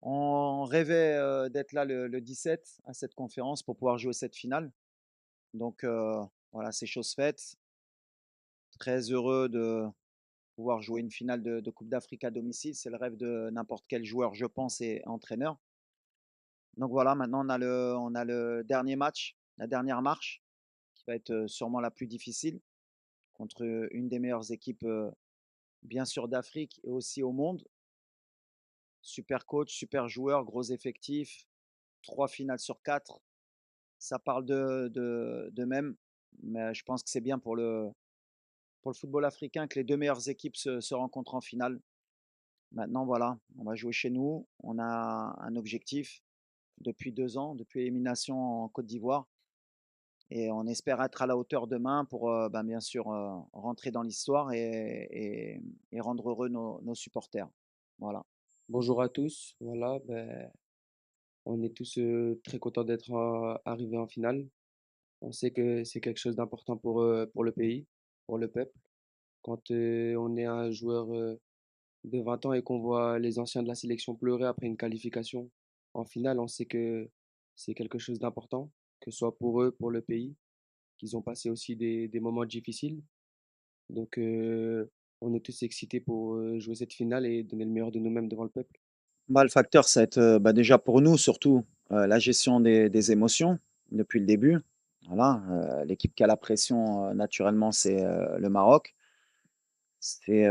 On rêvait, d'être là le 17 à cette conférence pour pouvoir jouer cette finale. Donc voilà, c'est chose faite. Très heureux de pouvoir jouer une finale de coupe d'Afrique à domicile. C'est le rêve de n'importe quel joueur, je pense, et entraîneur. Donc voilà, maintenant on a le dernier match, la dernière marche qui va être, sûrement la plus difficile contre, une des meilleures équipes, bien sûr d'Afrique et aussi au monde. Super coach, super joueur, gros effectif, 3 finales sur 4. Ça parle d'eux-mêmes, mais je pense que c'est bien pour le football africain que les 2 meilleures équipes se rencontrent en finale. Maintenant voilà, on va jouer chez nous. On a un objectif depuis 2 ans, depuis l'élimination en Côte d'Ivoire et on espère être à la hauteur demain pour, bien sûr, rentrer dans l'histoire et rendre heureux nos supporters. Voilà. Bonjour à tous. Voilà, on est tous très contents d'être arrivés en finale. On sait que c'est quelque chose d'important pour le pays, pour le peuple. Quand on est un joueur de 20 ans et qu'on voit les anciens de la sélection pleurer après une qualification en finale, on sait que c'est quelque chose d'important, que ce soit pour eux, pour le pays, qu'ils ont passé aussi des moments difficiles. Donc, on est tous excités pour jouer cette finale et donner le meilleur de nous-mêmes devant le peuple. Bah, le facteur, ça va être, déjà pour nous surtout, la gestion des émotions depuis le début. Voilà, l'équipe qui a la pression, naturellement, c'est, le Maroc. C'est,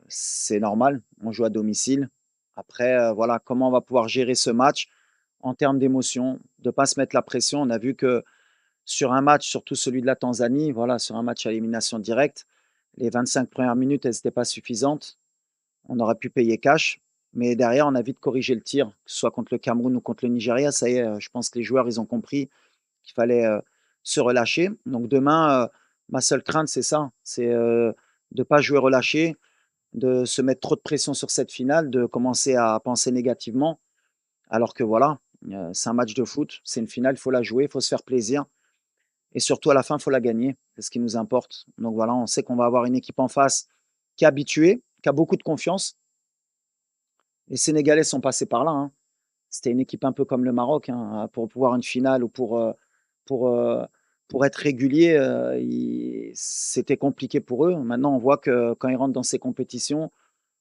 c'est normal, on joue à domicile. Après, voilà, comment on va pouvoir gérer ce match en termes d'émotion, de pas se mettre la pression. On a vu que sur un match, surtout celui de la Tanzanie, voilà, sur un match à élimination directe, les 25 premières minutes, elles étaient pas suffisantes. On aurait pu payer cash, mais derrière, on a vite corrigé le tir, que ce soit contre le Cameroun ou contre le Nigeria. Ça y est, je pense que les joueurs, ils ont compris qu'il fallait, se relâcher. Donc demain, ma seule crainte, c'est ça, c'est, de pas jouer relâché, de se mettre trop de pression sur cette finale, de commencer à penser négativement. Alors que voilà, c'est un match de foot, c'est une finale, il faut la jouer, il faut se faire plaisir et surtout à la fin, il faut la gagner. C'est ce qui nous importe. Donc voilà, on sait qu'on va avoir une équipe en face qui est habituée, qui a beaucoup de confiance. Les Sénégalais sont passés par là, hein. C'était une équipe un peu comme le Maroc, hein, pour pouvoir une finale ou pour, pour être régulier, ils c'était compliqué pour eux. Maintenant, on voit que quand ils rentrent dans ces compétitions,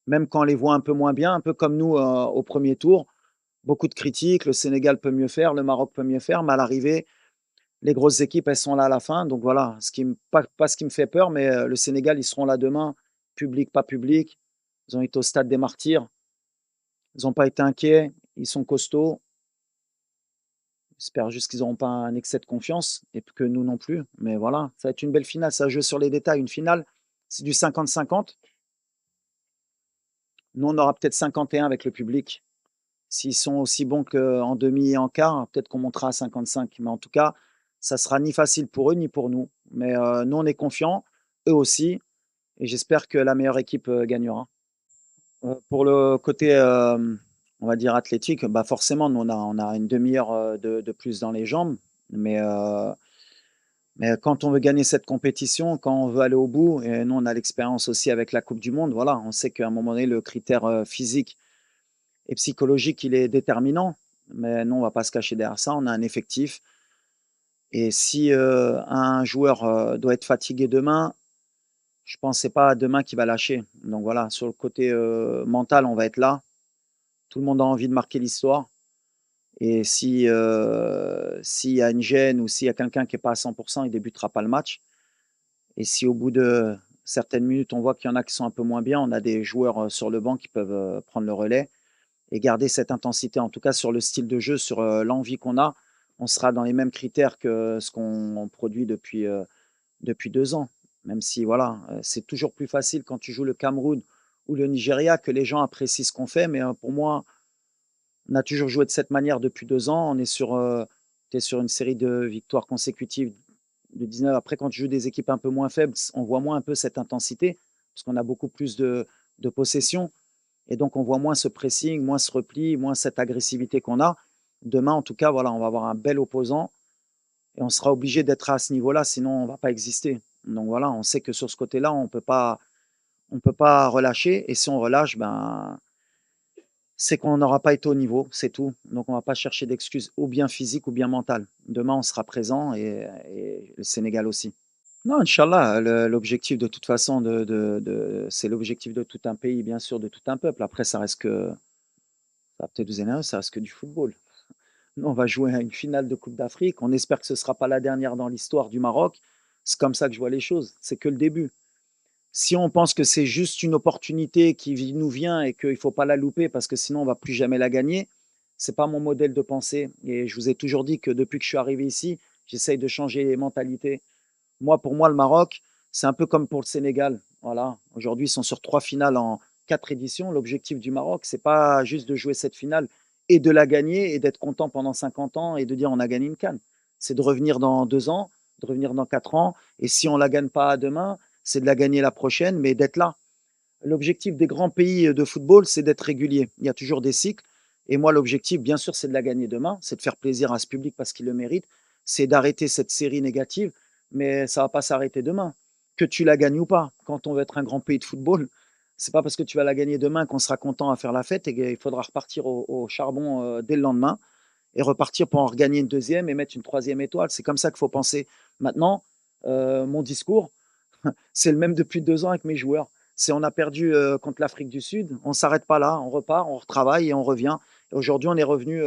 même quand on les voit un peu moins bien, un peu comme nous, au premier tour, beaucoup de critiques, le Sénégal peut mieux faire, le Maroc peut mieux faire, mais à l'arrivée, les grosses équipes, elles sont là à la fin. Donc voilà, ce qui me pas ce qui me fait peur, mais, le Sénégal, ils seront là demain, public, pas public. Ils ont été au stade des Martyrs, ils ont pas été inquiets, ils sont costauds. J'espère juste qu'ils n'auront pas un excès de confiance et que nous non plus. Mais voilà, ça va être une belle finale, ça va jouer sur les détails. Une finale, c'est du 50-50. Nous, on aura peut-être 51 avec le public. S'ils sont aussi bons qu'en demi et en quart, peut-être qu'on montera à 55. Mais en tout cas, ça sera ni facile pour eux ni pour nous. Mais nous, on est confiants, eux aussi. Et j'espère que la meilleure équipe gagnera. Pour le côté, on va dire athlétique, bah forcément, nous, on a une demi-heure de plus dans les jambes. Mais quand on veut gagner cette compétition, quand on veut aller au bout, et nous on a l'expérience aussi avec la Coupe du monde, voilà, on sait qu'à un moment donné, le critère, physique et psychologique, il est déterminant. Mais nous, on va pas se cacher derrière ça, on a un effectif et si, un joueur, doit être fatigué demain, je pense que c'est pas demain qu'il va lâcher. Donc voilà, sur le côté, mental, on va être là. Tout le monde a envie de marquer l'histoire et si, s'il y a une gêne ou s'il y a quelqu'un qui est pas à 100, il débutera pas le match. Et si au bout de certaines minutes, on voit qu'il y en a qui sont un peu moins bien, on a des joueurs, sur le banc qui peuvent, prendre le relais et garder cette intensité. En tout cas, sur le style de jeu, sur, l'envie qu'on a, on sera dans les mêmes critères que ce qu'on produit depuis 2 ans. Même si voilà, c'est toujours plus facile quand tu joues le Cameroun ou le Nigeria que les gens apprécient ce qu'on fait. Mais, pour moi, on a toujours joué de cette manière depuis 2 ans. Tu es sur une série de victoires consécutives de 19. Après, quand tu joues des équipes un peu moins faibles, on voit moins un peu cette intensité, parce qu'on a beaucoup plus de possession. Et donc, on voit moins ce pressing, moins ce repli, moins cette agressivité qu'on a. Demain, en tout cas, voilà, on va avoir un bel opposant et on sera obligé d'être à ce niveau-là, sinon on ne va pas exister. Donc voilà, on sait que sur ce côté-là, on peut pas relâcher. Et si on relâche, ben, c'est qu'on n'aura pas été au niveau, c'est tout. Donc on va pas chercher d'excuses ou bien physiques ou bien mentales. Demain, on sera présent et le Sénégal aussi. Non, Inch'Allah, l'objectif de toute façon, c'est l'objectif de tout un pays, bien sûr, de tout un peuple. Après, ça va peut-être vous énerver, ça reste que du football. Nous, on va jouer à une finale de Coupe d'Afrique. On espère que ce ne sera pas la dernière dans l'histoire du Maroc. C'est comme ça que je vois les choses. C'est que le début. Si on pense que c'est juste une opportunité qui nous vient et qu'il ne faut pas la louper parce que sinon on ne va plus jamais la gagner, ce n'est pas mon modèle de pensée. Et je vous ai toujours dit que depuis que je suis arrivé ici, j'essaye de changer les mentalités. Moi, pour moi, le Maroc, c'est un peu comme pour le Sénégal. Voilà. Aujourd'hui, ils sont sur 3 finales en 4 éditions. L'objectif du Maroc, c'est pas juste de jouer cette finale et de la gagner et d'être content pendant 50 ans et de dire on a gagné une CAN. C'est de revenir dans 2 ans, de revenir dans 4 ans. Et si on la gagne pas demain, c'est de la gagner la prochaine, mais d'être là. L'objectif des grands pays de football, c'est d'être régulier. Il y a toujours des cycles. Et moi, l'objectif, bien sûr, c'est de la gagner demain, c'est de faire plaisir à ce public parce qu'il le mérite, c'est d'arrêter cette série négative, mais ça ne va pas s'arrêter demain. Que tu la gagnes ou pas, quand on veut être un grand pays de football, c'est pas parce que tu vas la gagner demain qu'on sera content à faire la fête et qu'il faudra repartir au charbon dès le lendemain et repartir pour en regagner une deuxième et mettre une troisième étoile. C'est comme ça qu'il faut penser. Maintenant, mon discours, c'est le même depuis 2 ans avec mes joueurs. C'est on a perdu contre l'Afrique du Sud, on ne s'arrête pas là, on repart, on retravaille et on revient. Et aujourd'hui, on est revenu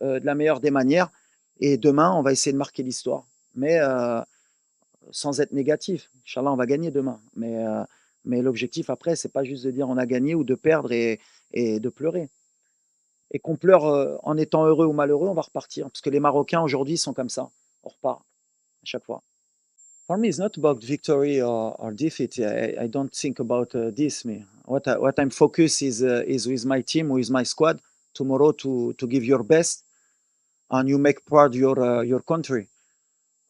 de la meilleure des manières. Et demain, on va essayer de marquer l'histoire. Mais sans être négatif. Inch'Allah, on va gagner demain. Mais l'objectif après, c'est pas juste de dire on a gagné ou de perdre et de pleurer. Et qu'on pleure en étant heureux ou malheureux, on va repartir. Parce que les Marocains aujourd'hui sont comme ça. On repart à chaque fois. For me, it's not about victory or defeat. I don't think about this. Me, what I'm focused is with my team, with my squad tomorrow to give your best, and you make proud your country.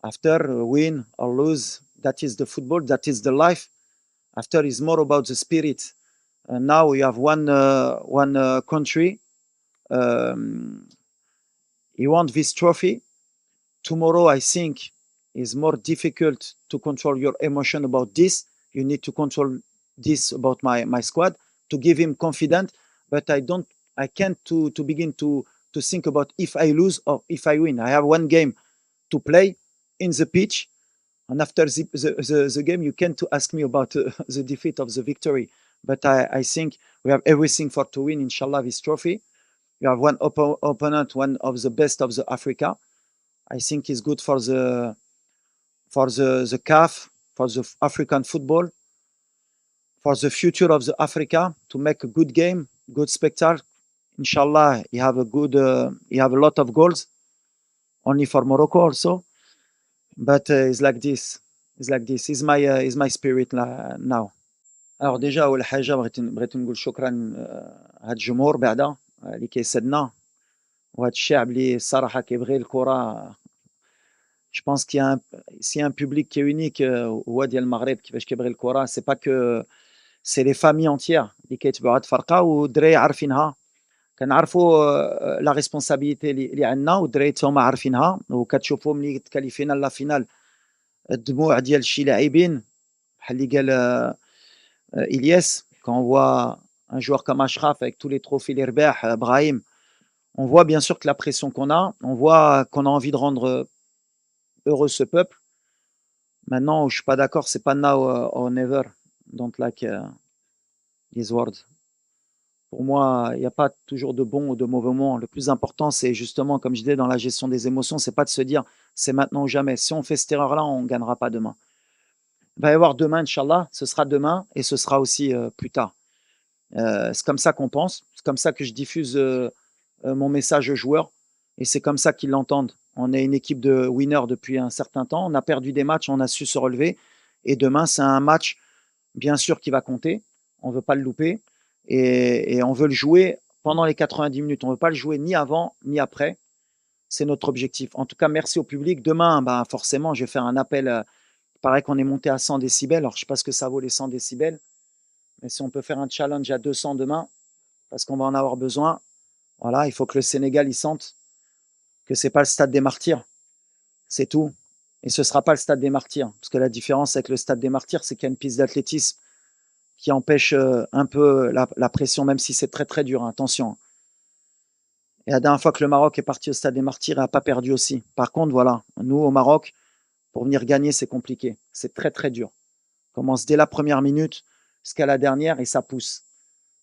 After win or lose, that is the football. That is the life. After is more about the spirit. Now we have one country. Um, he won this trophy. Tomorrow, I think, is more difficult to control your emotion about this. You need to control this about my squad to give him confidence. But I can't to begin to think about if I lose or if I win. I have one game to play in the pitch, and after the game, you can't to ask me about the defeat of the victory. But I think we have everything for to win, inshallah, this trophy. You have one opponent, one of the best of the Africa. I think is good for the CAF, for the African football, for the future of the Africa to make a good game, good spectacle. Inshallah, you have a lot of goals, only for Morocco also. But it's like this. It's like this. Is my spirit now. Alors déjà أول حاجة بغيت نقول شكرًا هاد الجمهور بعدا اللي كيساندنا وهاد الشعب اللي الصراحة كيبغي الكرة. Je pense qu'il y a s'il y a un public qui est unique هو ديال المغرب كيفاش كيبغي الكرة. C'est pas que c'est les familles entières اللي كيتبعوا هاد الفرقة والدراري عارفينها. كنعرفوا لا ريسبونسابيلتي اللي عندنا والدراري حتى هما عارفينها وكتشوفوا ملي تكاليفينا لا فينال الدموع ديال شي لاعبين بحال اللي قال إلياس. Quand on voit un joueur comme Achraf avec tous les trophées les رباح Brahim, on voit bien sûr que la pression qu'on a, on voit qu'on a envie de rendre heureux ce peuple. Maintenant, je suis pas d'accord, c'est pas now or never. Don't like these words. Pour moi, il n'y a pas toujours de bons ou de mauvais moments. Le plus important, c'est justement, comme je disais, dans la gestion des émotions, c'est pas de se dire c'est maintenant ou jamais. Si on fait cette erreur-là, on ne gagnera pas demain. Il va y avoir demain, Inch'Allah, ce sera demain et ce sera aussi plus tard. C'est comme ça qu'on pense, c'est comme ça que je diffuse mon message aux joueurs et c'est comme ça qu'ils l'entendent. On est une équipe de winners depuis un certain temps, on a perdu des matchs, on a su se relever et demain c'est un match bien sûr qui va compter, on ne veut pas le louper et on veut le jouer pendant les 90 minutes, on ne veut pas le jouer ni avant ni après, c'est notre objectif. En tout cas, merci au public. Demain, bah, forcément, je vais faire un appel. Il paraît qu'on est monté à 100 décibels, alors je ne sais pas ce que ça vaut les 100 décibels, mais si on peut faire un challenge à 200 demain, parce qu'on va en avoir besoin, voilà, il faut que le Sénégal y sente que c'est pas le stade des martyrs, c'est tout. Et ce sera pas le stade des martyrs, parce que la différence avec le stade des martyrs, c'est qu'il y a une piste d'athlétisme qui empêche un peu la pression, même si c'est très très dur, hein, attention. Et la dernière fois que le Maroc est parti au Stade des Martyrs, il n'a pas perdu aussi. Par contre, voilà, nous au Maroc, pour venir gagner, c'est compliqué. C'est très très dur. On commence dès la première minute jusqu'à la dernière et ça pousse.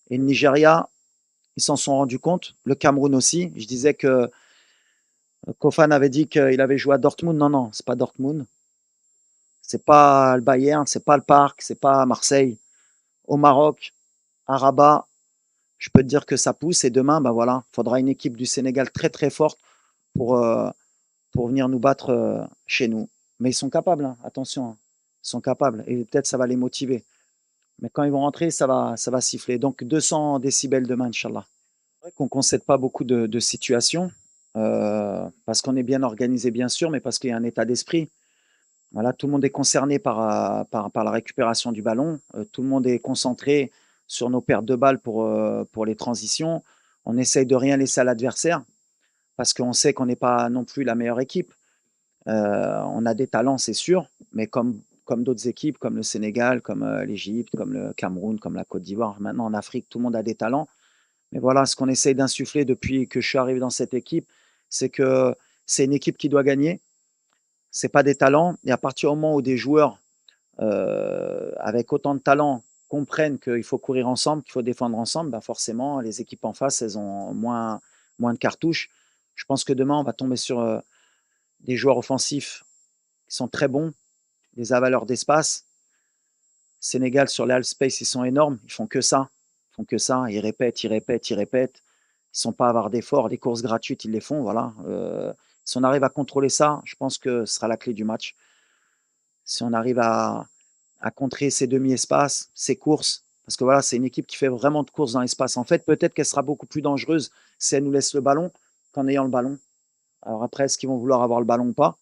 Et le Nigeria, ils s'en sont rendus compte. Le Cameroun aussi. Je disais que Kofan avait dit qu'il avait joué à Dortmund. Non, non, c'est pas Dortmund. C'est pas le Bayern, c'est pas le Parc, c'est pas Marseille. Au Maroc, à Rabat, je peux te dire que ça pousse. Et demain, ben voilà, il faudra une équipe du Sénégal très très forte pour, pour venir nous battre chez nous. Mais ils sont capables, hein, attention. Hein. Ils sont capables. Et peut-être ça va les motiver. Mais quand ils vont rentrer, ça va siffler. Donc 200 décibels demain, Inch'Allah. C'est vrai qu'on ne concède pas beaucoup de situations. Parce qu'on est bien organisé, bien sûr, mais parce qu'il y a un état d'esprit. Voilà, tout le monde est concerné par la récupération du ballon. Tout le monde est concentré sur nos pertes de balles pour les transitions. On essaye de rien laisser à l'adversaire parce qu'on sait qu'on n'est pas non plus la meilleure équipe. On a des talents, c'est sûr, mais comme d'autres équipes, comme le Sénégal, comme l'Égypte, comme le Cameroun, comme la Côte d'Ivoire, maintenant en Afrique, tout le monde a des talents. Mais voilà, ce qu'on essaye d'insuffler depuis que je suis arrivé dans cette équipe, c'est que c'est une équipe qui doit gagner. C'est pas des talents. Et à partir du moment où des joueurs avec autant de talent comprennent qu'il faut courir ensemble, qu'il faut défendre ensemble, bah forcément, les équipes en face, elles ont moins de cartouches. Je pense que demain, on va tomber sur des joueurs offensifs qui sont très bons, des avaleurs d'espace. Sénégal, sur les half space, ils sont énormes. Ils font que ça. Ils font que ça. Ils répètent, ils répètent, ils répètent. Ils ne sont pas avares d'efforts. Les courses gratuites, ils les font. Voilà. Si on arrive à contrôler ça, je pense que ce sera la clé du match. Si on arrive à contrer ces demi-espaces, ces courses, parce que voilà, c'est une équipe qui fait vraiment de courses dans l'espace. En fait, peut-être qu'elle sera beaucoup plus dangereuse si elle nous laisse le ballon qu'en ayant le ballon. Alors après, est-ce qu'ils vont vouloir avoir le ballon ou pas?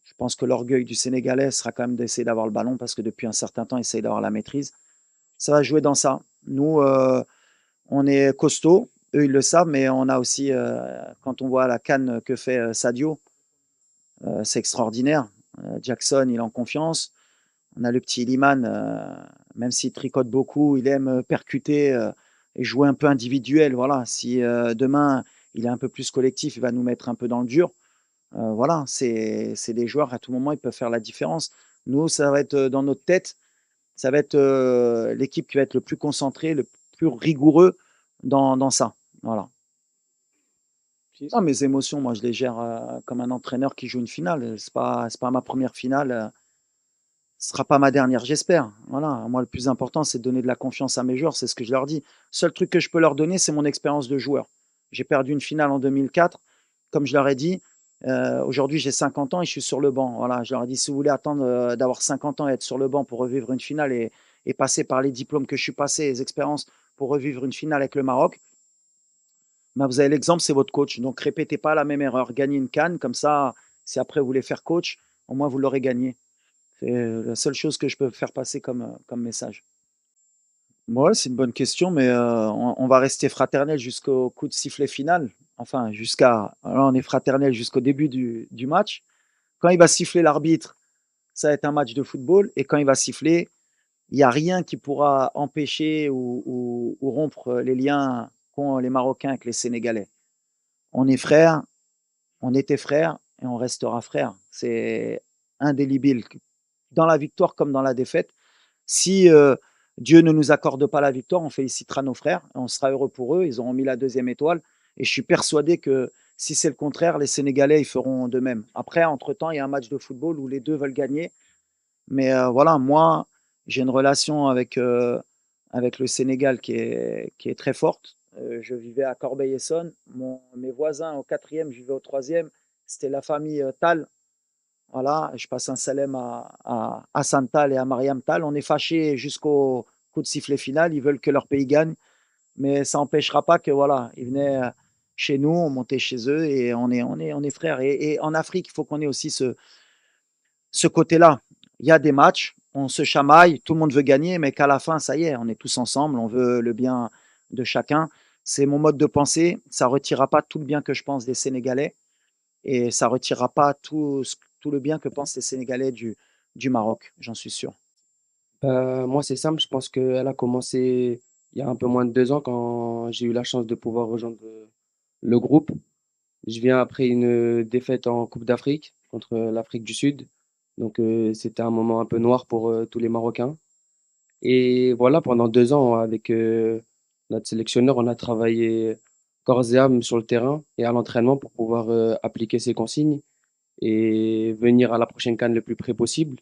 Je pense que l'orgueil du Sénégalais sera quand même d'essayer d'avoir le ballon parce que depuis un certain temps, ils essayent d'avoir la maîtrise. Ça va jouer dans ça. Nous, on est costaud, eux ils le savent, mais on a aussi, quand on voit la canne que fait Sadio, c'est extraordinaire. Jackson, il est en confiance. On a le petit Liman, même s'il tricote beaucoup, il aime percuter et jouer un peu individuel. Voilà. Si demain il est un peu plus collectif, il va nous mettre un peu dans le dur. Voilà, c'est des joueurs, à tout moment, ils peuvent faire la différence. Nous, ça va être dans notre tête, ça va être l'équipe qui va être le plus concentrée, le plus rigoureux dans ça. Voilà. Ah, mes émotions, moi, je les gère comme un entraîneur qui joue une finale. C'est pas ma première finale. Ce sera pas ma dernière, j'espère. Voilà. Moi, le plus important, c'est de donner de la confiance à mes joueurs. C'est ce que je leur dis. Seul truc que je peux leur donner, c'est mon expérience de joueur. J'ai perdu une finale en 2004. Comme je leur ai dit, aujourd'hui, j'ai 50 ans et je suis sur le banc. Voilà. Je leur ai dit, si vous voulez attendre d'avoir 50 ans et être sur le banc pour revivre une finale et passer par les diplômes que je suis passé, les expériences pour revivre une finale avec le Maroc, ben, vous avez l'exemple, c'est votre coach. Donc, répétez pas la même erreur. Gagnez une canne. Comme ça, si après vous voulez faire coach, au moins vous l'aurez gagné. C'est la seule chose que je peux faire passer comme message. Ouais, c'est une bonne question, mais on va rester fraternel jusqu'au coup de sifflet final. Enfin, là, on est fraternel jusqu'au début du match. Quand il va siffler l'arbitre, ça va être un match de football. Et quand il va siffler, il n'y a rien qui pourra empêcher ou rompre les liens qu'ont les Marocains avec les Sénégalais. On est frères, on était frères et on restera frères. C'est indélébile. Dans la victoire comme dans la défaite. Si Dieu ne nous accorde pas la victoire, on félicitera nos frères, on sera heureux pour eux, ils auront mis la deuxième étoile. Et je suis persuadé que si c'est le contraire, les Sénégalais, ils feront de même. Après, entre-temps, il y a un match de football où les deux veulent gagner. Mais voilà, moi, j'ai une relation avec le Sénégal qui est très forte. Je vivais à Corbeil-Essonnes. Mes voisins au quatrième, je vivais au troisième. C'était la famille Tal. Voilà, je passe un salam à Hassan Tal et à Mariam Tal. On est fâchés jusqu'au coup de sifflet final. Ils veulent que leur pays gagne, mais ça n'empêchera pas que voilà, ils venaient chez nous, on montait chez eux et on est frères. Et en Afrique, il faut qu'on ait aussi ce côté-là. Il y a des matchs, on se chamaille, tout le monde veut gagner, mais qu'à la fin, ça y est, on est tous ensemble, on veut le bien de chacun. C'est mon mode de pensée. Ça ne retirera pas tout le bien que je pense des Sénégalais et ça ne retirera pas tout le bien que pensent les Sénégalais du Maroc, j'en suis sûr. Moi, c'est simple, je pense qu'elle a commencé il y a un peu moins de 2 ans quand j'ai eu la chance de pouvoir rejoindre le groupe. Je viens après une défaite en Coupe d'Afrique contre l'Afrique du Sud. Donc c'était un moment un peu noir pour tous les Marocains. Et voilà, pendant 2 ans, avec notre sélectionneur, on a travaillé corps et âme sur le terrain et à l'entraînement pour pouvoir appliquer ces consignes et venir à la prochaine CAN le plus près possible.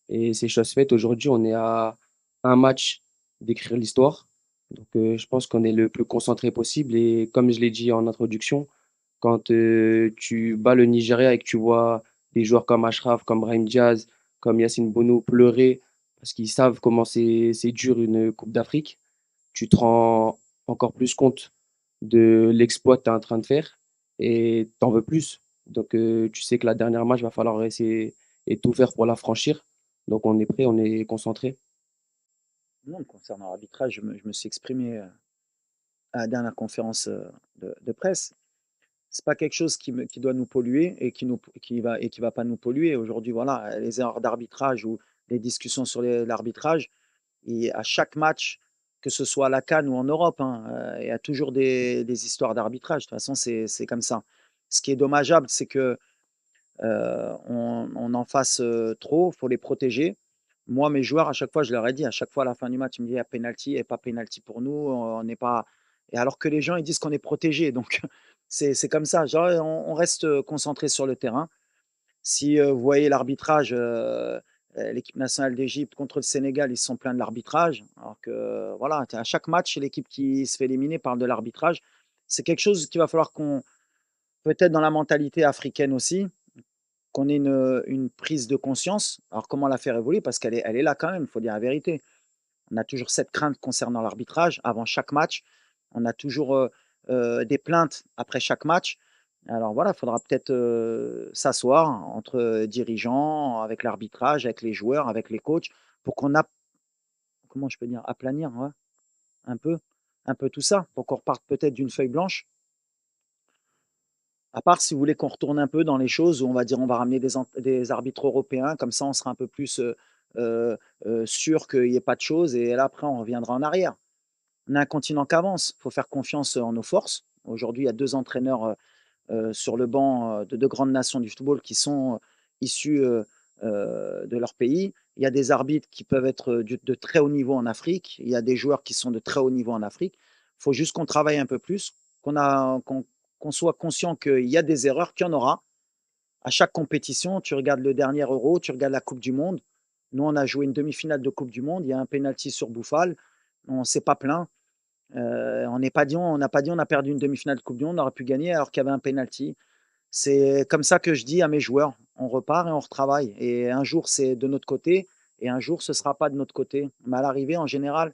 Et c'est chose faite. Aujourd'hui, on est à un match d'écrire l'histoire. Donc, je pense qu'on est le plus concentré possible. Et comme je l'ai dit en introduction, quand tu bats le Nigeria et que tu vois des joueurs comme Ashraf, comme Brahim Diaz, comme Yacine Bounou pleurer parce qu'ils savent comment c'est dur une Coupe d'Afrique, tu te rends encore plus compte de l'exploit que tu es en train de faire et t'en veux plus. Donc, tu sais que la dernière match, va falloir essayer et tout faire pour la franchir. Donc, on est prêt, on est concentré. Non, concernant l'arbitrage, je me suis exprimé à la dernière conférence de presse. C'est pas quelque chose qui doit nous polluer et qui va pas nous polluer. Aujourd'hui, voilà, les erreurs d'arbitrage ou les discussions sur l'arbitrage, et à chaque match, que ce soit à la CAN ou en Europe, hein, il y a toujours des histoires d'arbitrage. De toute façon, c'est comme ça. Ce qui est dommageable, c'est que on en fasse trop, il faut les protéger. Moi, mes joueurs, à chaque fois, je leur ai dit, à chaque fois à la fin du match, ils me disent: «Il y a penalty et pas penalty pour nous, on n'est pas», et alors que les gens, ils disent qu'on est protégé. Donc c'est comme ça, genre, on reste concentré sur le terrain. Si vous voyez l'arbitrage, l'équipe nationale d'Égypte contre le Sénégal, ils se sont plaints de l'arbitrage, alors que voilà, à chaque match, l'équipe qui se fait éliminer parle de l'arbitrage. C'est quelque chose qu'il va falloir qu'on, peut-être dans la mentalité africaine aussi, qu'on ait une prise de conscience. Alors comment la faire évoluer? Parce elle est là quand même, il faut dire la vérité. On a toujours cette crainte concernant l'arbitrage avant chaque match. On a toujours des plaintes après chaque match. Alors voilà, il faudra peut-être s'asseoir entre dirigeants, avec l'arbitrage, avec les joueurs, avec les coachs, pour qu'on a, comment je peux dire, aplanir, ouais, un peu, un peu tout ça, pour qu'on reparte peut-être d'une feuille blanche. À part si vous voulez qu'on retourne un peu dans les choses où on va dire on va ramener des arbitres européens, comme ça on sera un peu plus sûr qu'il n'y ait pas de choses, et là après on reviendra en arrière. On a un continent qui avance, il faut faire confiance en nos forces. Aujourd'hui, il y a deux entraîneurs sur le banc de deux grandes nations du football qui sont issus de leur pays. Il y a des arbitres qui peuvent être de très haut niveau en Afrique. Il y a des joueurs qui sont de très haut niveau en Afrique. Il faut juste qu'on travaille un peu plus, qu'on soit conscient qu'il y a des erreurs, qu'il y en aura. À chaque compétition, tu regardes le dernier Euro, tu regardes la Coupe du Monde. Nous, on a joué une demi-finale de Coupe du Monde. Il y a un penalty sur Bouffal. On ne s'est pas plaint. On n'a pas dit on a perdu une demi-finale de Coupe du Monde, on aurait pu gagner alors qu'il y avait un penalty. C'est comme ça que je dis à mes joueurs, on repart et on retravaille. Et un jour, c'est de notre côté, et un jour, ce ne sera pas de notre côté. Mais à l'arrivée, en général,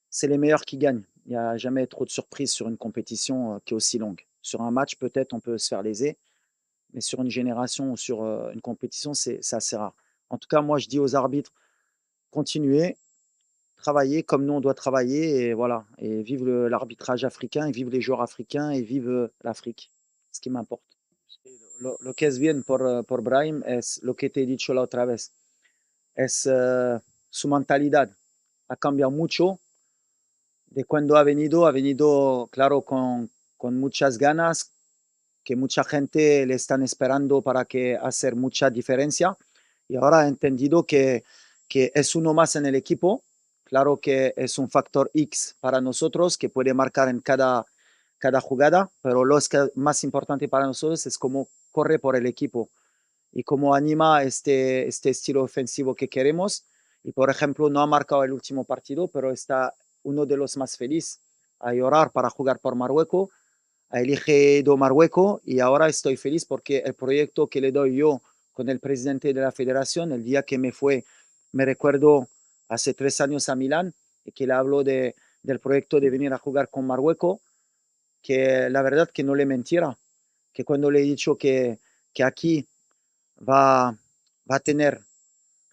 c'est les meilleurs qui gagnent. Il n'y a jamais trop de surprises sur une compétition qui est aussi longue. Sur un match, peut-être, on peut se faire léser, mais sur une génération ou sur une compétition, c'est assez rare. En tout cas, moi, je dis aux arbitres, continuez, travailler comme nous on doit travailler, et voilà, et vive l'arbitrage africain, et vive les joueurs africains, et vive l'Afrique, ce qui m'importe. Lo que es bien por Brahim es lo que te he dicho la otra vez, es su mentalidad. Ha cambiado mucho de cuando ha venido claro con muchas ganas, que mucha gente le están esperando para que hacer mucha diferencia, y ahora ha entendido que es uno más en el equipo. Claro que es un factor X para nosotros que puede marcar en cada jugada, pero lo que más importante para nosotros es cómo corre por el equipo y cómo anima este estilo ofensivo que queremos. Y por ejemplo, no ha marcado el último partido, pero está uno de los más felices a llorar para jugar por Marruecos, a elige do Marruecos, y ahora estoy feliz porque el proyecto que le doy yo con el presidente de la federación, el día que me fue, me recuerdo hace 3 años a Milán, y que le hablo del proyecto de venir a jugar con Marruecos, que la verdad que no le mentiera, que cuando le he dicho que aquí va, va a tener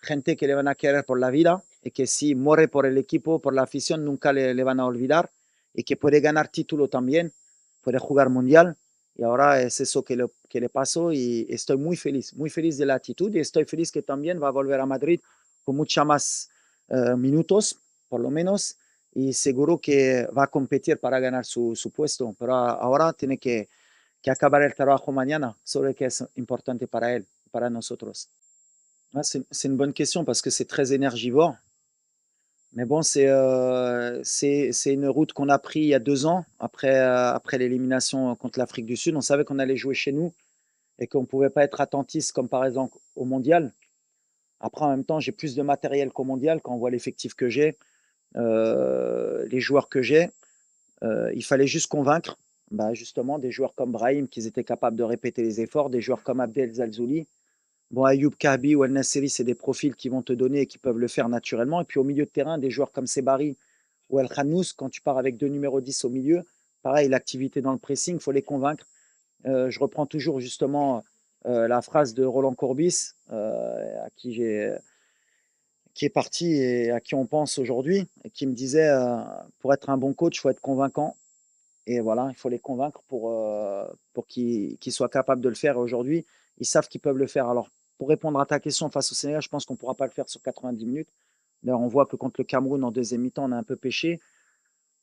gente que le van a querer por la vida, y que si muere por el equipo, por la afición, nunca le van a olvidar, y que puede ganar título también, puede jugar mundial. Y ahora es eso que le pasó, y estoy muy feliz de la actitud, y estoy feliz que también va a volver a Madrid con mucha más minutos, por lo menos, y seguro que va a competir para ganar su puesto. Pero ahora tiene que acabar el trabajo mañana, solo que es importante para él, para nosotros. Ah, c'est une bonne question parce que c'est très énergivore. Mais bon, c'est une route qu'on a pris il y a 2 ans après l'élimination contre l'Afrique du Sud. On savait qu'on allait jouer chez nous et qu'on ne pouvait pas être attentiste comme par exemple au mondial. Après, en même temps, j'ai plus de matériel qu'au mondial quand on voit l'effectif que j'ai, les joueurs que j'ai. Il fallait juste convaincre, bah, justement des joueurs comme Brahim qu'ils étaient capables de répéter les efforts, des joueurs comme Abdel Zalzouli. Bon, Ayoub Kabi ou El Nasseri, c'est des profils qui vont te donner et qui peuvent le faire naturellement. Et puis au milieu de terrain, des joueurs comme Sebari ou El Khanous, quand tu pars avec deux numéros 10 au milieu, pareil, l'activité dans le pressing, il faut les convaincre. Je reprends toujours justement la phrase de Roland Courbis, qui est parti et à qui on pense aujourd'hui, et qui me disait pour être un bon coach, il faut être convaincant. Et voilà, il faut les convaincre pour qu'ils soient capables de le faire. Et aujourd'hui, ils savent qu'ils peuvent le faire. Alors, pour répondre à ta question face au Sénégal, je pense qu'on ne pourra pas le faire sur 90 minutes. D'ailleurs, on voit que contre le Cameroun, en deuxième mi-temps, on a un peu pêché.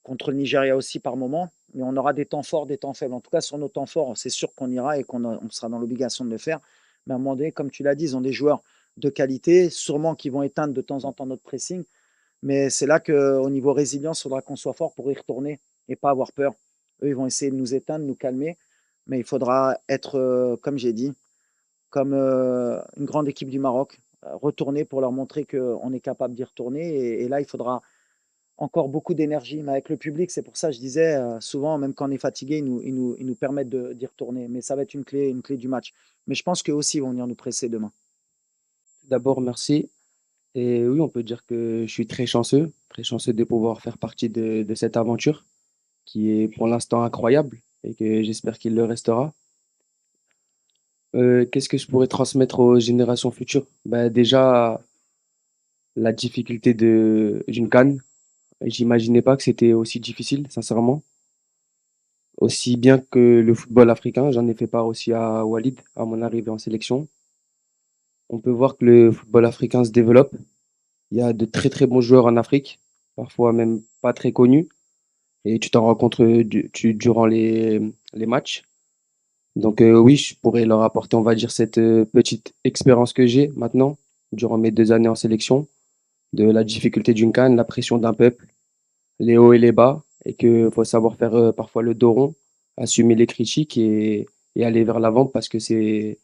Contre le Nigeria aussi par moment. Mais on aura des temps forts, des temps faibles. En tout cas, sur nos temps forts, c'est sûr qu'on ira et on sera dans l'obligation de le faire. Mais à un moment donné, comme tu l'as dit, ils ont des joueurs de qualité, sûrement qui vont éteindre de temps en temps notre pressing. Mais c'est là qu'au niveau résilience, il faudra qu'on soit fort pour y retourner et pas avoir peur. Eux, ils vont essayer de nous éteindre, de nous calmer. Mais il faudra être, comme j'ai dit, comme une grande équipe du Maroc, retourner pour leur montrer qu'on est capable d'y retourner. Et là, il faudra encore beaucoup d'énergie. Mais avec le public, c'est pour ça que je disais, souvent, même quand on est fatigué, ils nous permettent d'y retourner. Mais ça va être une clé du match. Mais je pense qu'eux aussi vont venir nous presser demain. D'abord, merci. Et oui, on peut dire que je suis très chanceux de pouvoir faire partie de cette aventure qui est pour l'instant incroyable et que j'espère qu'il le restera. Qu'est-ce que je pourrais transmettre aux générations futures? Bah, déjà, la difficulté d'une CAN. J'imaginais pas que c'était aussi difficile, sincèrement. Aussi bien que le football africain, j'en ai fait part aussi à Walid, à mon arrivée en sélection. On peut voir que le football africain se développe. Il y a de très très bons joueurs en Afrique, parfois même pas très connus, et tu t'en rends compte durant les matchs. Donc oui, je pourrais leur apporter, on va dire, cette petite expérience que j'ai maintenant, durant mes 2 années en sélection, de la difficulté d'une CAN, la pression d'un peuple, les hauts et les bas, et qu'il faut savoir faire parfois le dos rond, assumer les critiques et aller vers l'avant parce que c'est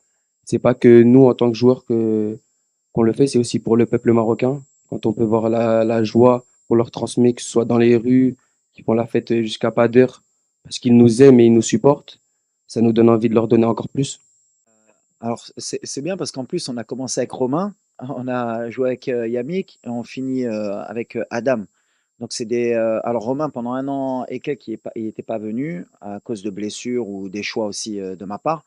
pas que nous en tant que joueurs qu'on le fait, c'est aussi pour le peuple marocain. Quand on peut voir la joie qu'on leur transmet, que ce soit dans les rues, qui font la fête jusqu'à pas d'heure, parce qu'ils nous aiment et ils nous supportent, ça nous donne envie de leur donner encore plus. Alors, c'est bien parce qu'en plus, on a commencé avec Romain, on a joué avec Yamik et on finit avec Adam. Donc, alors, Romain, pendant 1 an et quelques, il n'était pas venu à cause de blessures ou des choix aussi de ma part.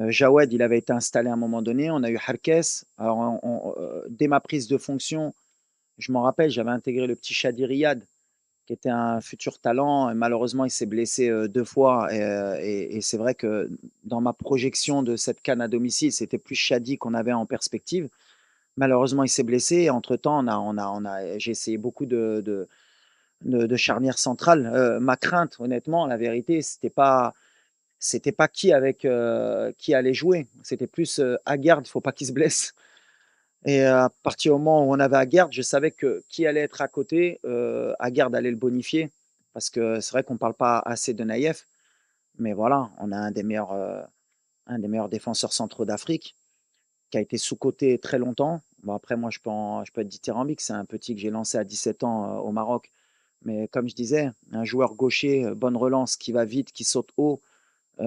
Jawed, il avait été installé à un moment donné. On a eu Harkes. Alors, dès ma prise de fonction, je m'en rappelle, j'avais intégré le petit Shadi Riyad, qui était un futur talent. Et malheureusement, il s'est blessé 2 fois. Et c'est vrai que dans ma projection de cette CAN à domicile, c'était plus Shadi qu'on avait en perspective. Malheureusement, il s'est blessé. Et entre-temps, j'ai essayé beaucoup de charnières centrales. Ma crainte, honnêtement, la vérité, c'était pas qui allait jouer. C'était plus Aguerd, il ne faut pas qu'il se blesse. Et à partir du moment où on avait Aguerd, je savais que qui allait être à côté, Aguerd allait le bonifier. Parce que c'est vrai qu'on ne parle pas assez de Naïef. Mais voilà, on a un des meilleurs défenseurs centraux d'Afrique qui a été sous-coté très longtemps. Bon, après, moi, je peux être dithyrambique. C'est un petit que j'ai lancé à 17 ans au Maroc. Mais comme je disais, un joueur gaucher, bonne relance, qui va vite, qui saute haut, il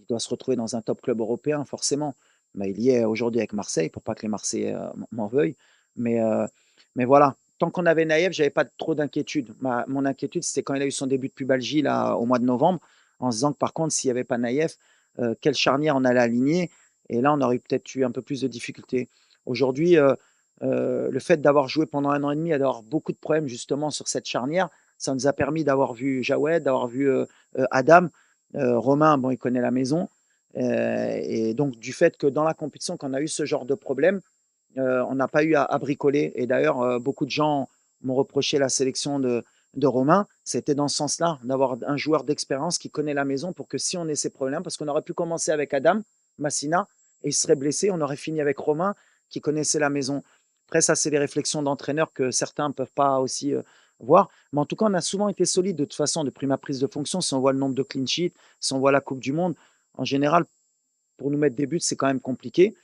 doit se retrouver dans un top club européen, forcément. Mais il y est aujourd'hui avec Marseille, pour pas que les Marseillais m'en veuillent. Mais, euh, mais voilà, tant qu'on avait Naïef, j'avais pas trop d'inquiétude. Mon inquiétude, c'était quand il a eu son début de pubalgie là, au mois de novembre, en se disant que par contre, s'il n'y avait pas Naïef, quelle charnière on allait aligner. Et là, on aurait peut-être eu un peu plus de difficultés. Aujourd'hui, le fait d'avoir joué pendant 1 an et demi et d'avoir beaucoup de problèmes justement sur cette charnière, ça nous a permis d'avoir vu Jawed, d'avoir vu Adam. Romain, bon, il connaît la maison. Et donc, du fait que dans la compétition, quand on a eu ce genre de problème, on n'a pas eu à bricoler. Et d'ailleurs, beaucoup de gens m'ont reproché la sélection de Romain, c'était dans ce sens-là, d'avoir un joueur d'expérience qui connaît la maison pour que si on ait ces problèmes, parce qu'on aurait pu commencer avec Adam Massina et il serait blessé, on aurait fini avec Romain qui connaissait la maison. Après, ça, c'est des réflexions d'entraîneurs que certains ne peuvent pas aussi voir. Mais en tout cas, on a souvent été solide de toute façon depuis ma prise de fonction. Si on voit le nombre de clean sheets, si on voit la Coupe du Monde, en général, pour nous mettre des buts, c'est quand même compliqué.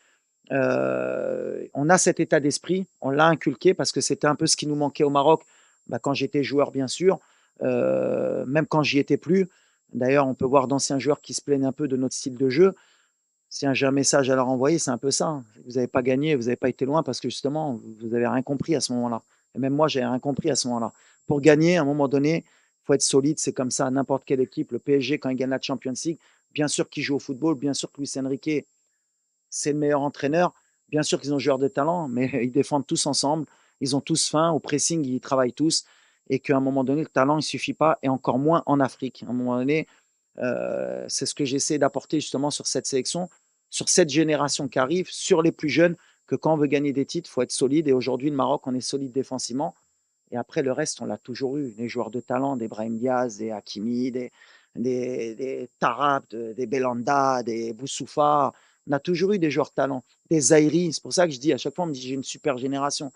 On a cet état d'esprit, on l'a inculqué parce que c'était un peu ce qui nous manquait au Maroc bah, quand j'étais joueur, bien sûr, même quand j'y étais plus. D'ailleurs, on peut voir d'anciens joueurs qui se plaignent un peu de notre style de jeu. Si j'ai un message à leur envoyer, c'est un peu ça, hein. Vous n'avez pas gagné, vous n'avez pas été loin parce que justement, vous n'avez rien compris à ce moment-là. Et même moi, j'ai rien compris à ce moment-là. Pour gagner, à un moment donné, il faut être solide, c'est comme ça. N'importe quelle équipe, le PSG, quand il gagne la Champions League, bien sûr qu'il joue au football, bien sûr que Luis Enrique, c'est le meilleur entraîneur. Bien sûr qu'ils ont joueurs de talent, mais ils défendent tous ensemble. Ils ont tous faim. Au pressing, ils travaillent tous. Et qu'à un moment donné, le talent, il ne suffit pas, et encore moins en Afrique. À un moment donné, c'est ce que j'essaie d'apporter justement sur cette sélection, sur cette génération qui arrive, sur les plus jeunes, que quand on veut gagner des titres, il faut être solide. Et aujourd'hui, le Maroc, on est solide défensivement. Et après, le reste, on l'a toujours eu. Les joueurs de talent, des Brahim Diaz, des Hakimi, des Tarab, des Belanda, des Boussoufa. On a toujours eu des joueurs de talent. Des Zaïri. C'est pour ça que je dis, à chaque fois, on me dit, j'ai une super génération.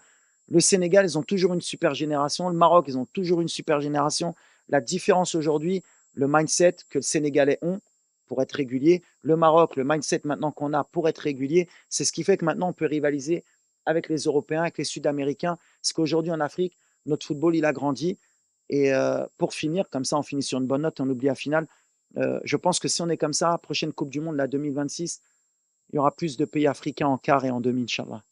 Le Sénégal, ils ont toujours une super génération. Le Maroc, ils ont toujours une super génération. La différence aujourd'hui, le mindset que le Sénégalais ont pour être régulier, le Maroc, le mindset maintenant qu'on a pour être régulier, c'est ce qui fait que maintenant on peut rivaliser avec les Européens, avec les Sud-Américains. Parce qu'aujourd'hui en Afrique, notre football, il a grandi. Et pour finir, comme ça, on finit sur une bonne note, on oublie la finale. Je pense que si on est comme ça, prochaine Coupe du Monde, la 2026, il y aura plus de pays africains en quart et en demi, Inch'Allah.